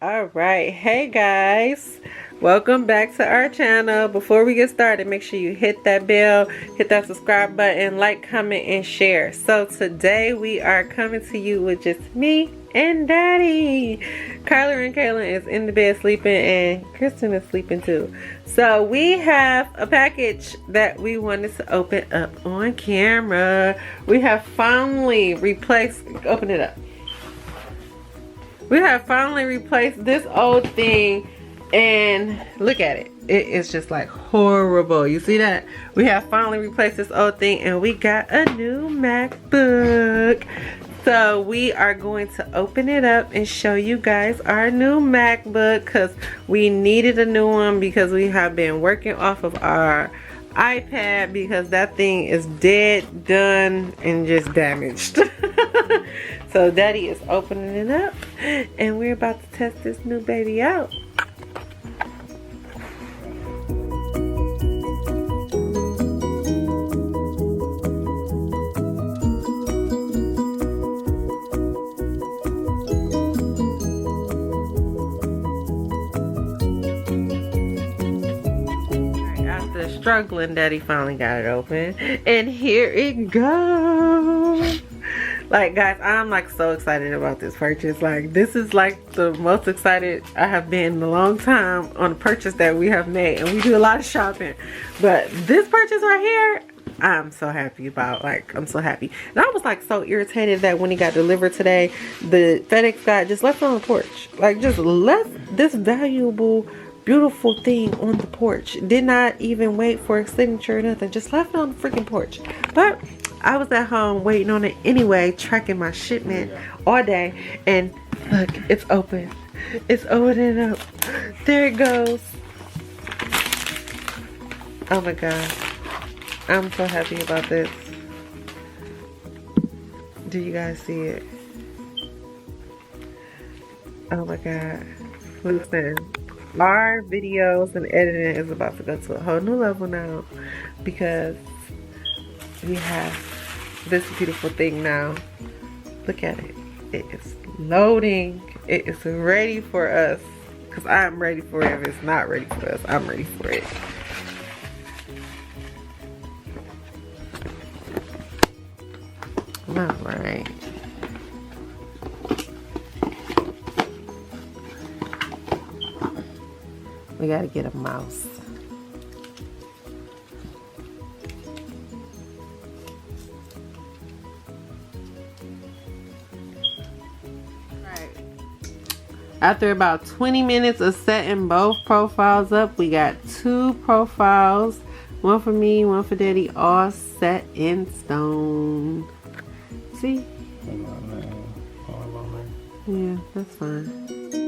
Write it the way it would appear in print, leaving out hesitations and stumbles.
All right, hey guys, welcome back to our channel. Before we get started, make sure you hit that bell, hit that subscribe button, like, comment, and share. So today we are coming to you with just me and Daddy. Kyler and Kaylin is in the bed sleeping, and Kristen is sleeping too. So we have a package that we wanted to open up on camera. We have finally replaced, open it up. We have finally replaced this old thing, and look at it. It is just like horrible. You see that? We have finally replaced this old thing, and we got a new MacBook. So we are going to open it up and show you guys our new MacBook, because we needed a new one because we have been working off of our iPad because that thing is dead, done, and just damaged. So Daddy is opening it up, and we're about to test this new baby out. After struggling, Daddy finally got it open, and here it goes. Like, guys, I'm like so excited about this purchase. Like, this is like the most excited I have been in a long time on a purchase that we have made, and we do a lot of shopping, but this purchase right here, I'm so happy about. Like, I'm so happy. And I was like so irritated that when he got delivered today, the FedEx guy just left it on the porch. Like, just left this valuable, beautiful thing on the porch. Did not even wait for a signature or nothing. Just left it on the freaking porch. But I was at home waiting on it anyway, tracking my shipment all day, and look, it's open. It's opening up. There it goes. Oh my god, I'm so happy about this. Do you guys see it? Oh my god. Listen, our videos and editing is about to go to a whole new level now, because we have this beautiful thing now. Look at it. It is loading. It is ready for us, because I'm ready for it. If it's not ready for us, I'm ready for it. All right. We gotta get a mouse. After about 20 minutes of setting both profiles up, we got two profiles, one for me, one for Daddy, all set in stone. See? Yeah, that's fine.